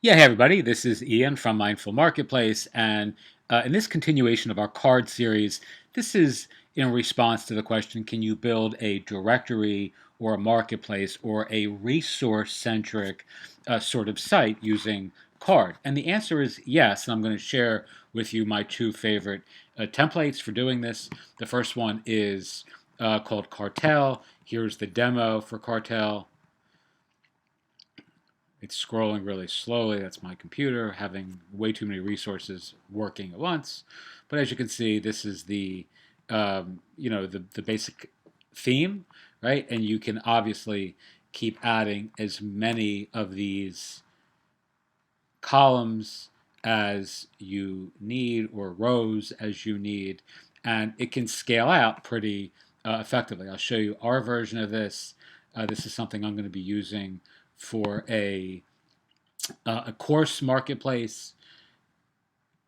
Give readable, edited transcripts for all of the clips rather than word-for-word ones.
Yeah, hey everybody, this is Ian from Mindful Marketplace, and in this continuation of our card series, this is in response to the question, can you build a directory or a marketplace or a resource-centric sort of site using CARRD? And the answer is yes, and I'm going to share with you my two favorite templates for doing this. The first one is called Cartel. Here's the demo for Cartel. It's scrolling really slowly. That's my computer having way too many resources working at once. But as you can see, this is the basic theme, right? And you can obviously keep adding as many of these columns as you need or rows as you need, and it can scale out pretty effectively. I'll show you our version of this. This is something I'm going to be using for a course marketplace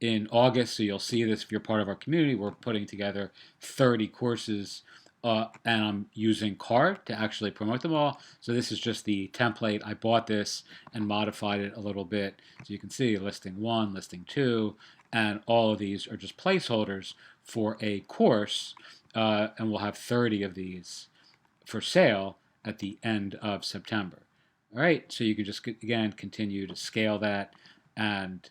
in August. So you'll see this if you're part of our community. We're putting together 30 courses, and I'm using CARRD to actually promote them all. So this is just the template. I bought this and modified it a little bit. So you can see listing 1, listing 2, and all of these are just placeholders for a course, and we'll have 30 of these for sale at the end of September. All right, so you can just, again, continue to scale that, and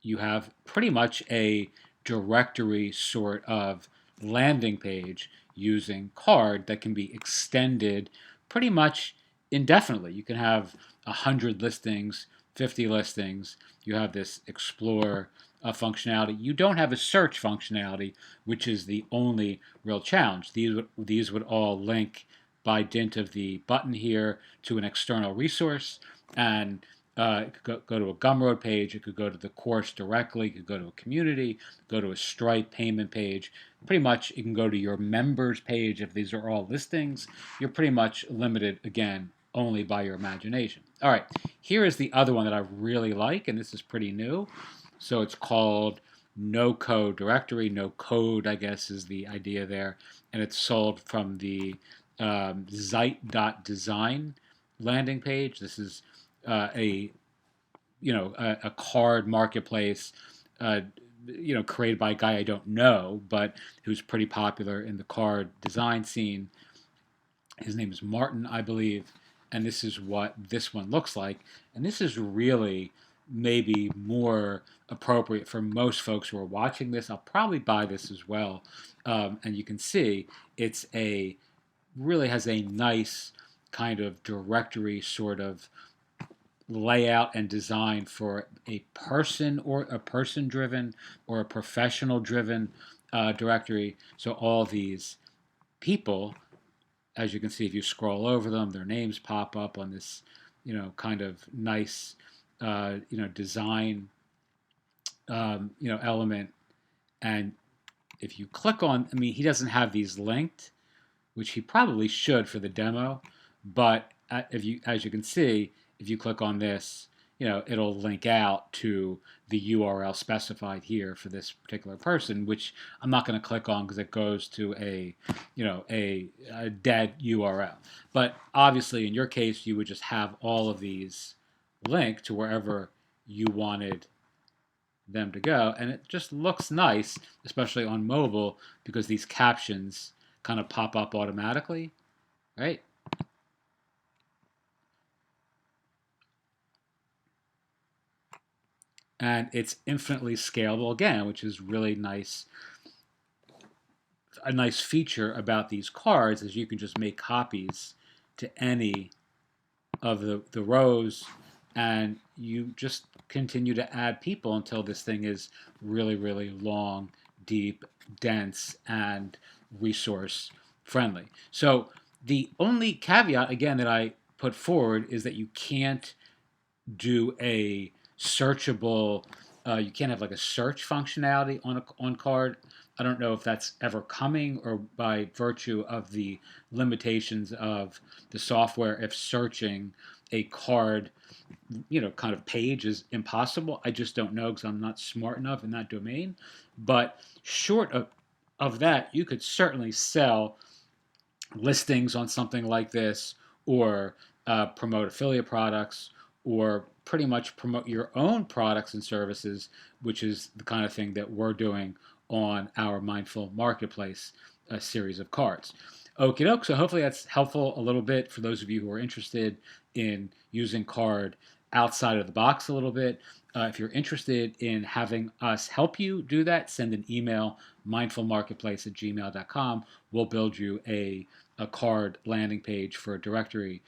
you have pretty much a directory sort of landing page using CARRD that can be extended pretty much indefinitely. You can have 100 listings, 50 listings. You have this explore functionality. You don't have a search functionality, which is the only real challenge. These would all link by dint of the button here to an external resource, and it could go to a Gumroad page. It could go to the course directly. It could go to a community, go to a Stripe payment page. Pretty much, it can go to your members page if these are all listings. You're pretty much limited, again, only by your imagination. All right, here is the other one that I really like, and this is pretty new. So it's called No Code Directory. No code, I guess, is the idea there. And it's sold from the Zeit.design landing page. This is a a card marketplace, uh, created by a guy I don't know, but who's pretty popular in the card design scene. His name is Martin, I believe, and this is what this one looks like. And this is really maybe more appropriate for most folks who are watching this. I'll probably buy this as well, and you can see it's a really has a nice kind of directory sort of layout and design for a person or a person driven or a professional driven directory. So all these people, as you can see, if you scroll over them, their names pop up on this, kind of nice, design, element. And if you click on, I mean, he doesn't have these linked, which he probably should for the demo. But as you can see, if you click on this, it'll link out to the URL specified here for this particular person, which I'm not going to click on because it goes to a dead URL. But obviously, in your case, you would just have all of these linked to wherever you wanted them to go, and it just looks nice, especially on mobile, because these captions kind of pop up automatically, right? And it's infinitely scalable again, which is really nice. A nice feature about these cards is you can just make copies to any of the rows, and you just continue to add people until this thing is really, really long, deep, dense, and resource friendly. So the only caveat, again, that I put forward is that you can't do a searchable. You can't have like a search functionality on CARRD. I don't know if that's ever coming, or by virtue of the limitations of the software, if searching a CARRD, kind of page is impossible. I just don't know because I'm not smart enough in that domain. But short of that, you could certainly sell listings on something like this, or promote affiliate products, or pretty much promote your own products and services, which is the kind of thing that we're doing on our Mindful Marketplace series of cards. Okie doke. So hopefully that's helpful a little bit for those of you who are interested in using CARRD outside of the box a little bit. If you're interested in having us help you do that, send an email, mindfulmarketplace@gmail.com. We'll build you a CARRD landing page for a directory,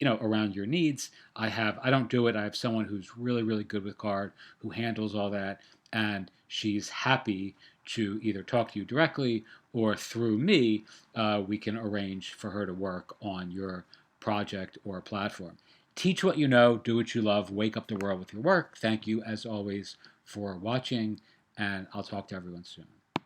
around your needs. I don't do it. I have someone who's really, really good with CARRD who handles all that, and she's happy to either talk to you directly or through me. We can arrange for her to work on your project or platform. Teach what you know, do what you love, wake up the world with your work. Thank you, as always, for watching, and I'll talk to everyone soon.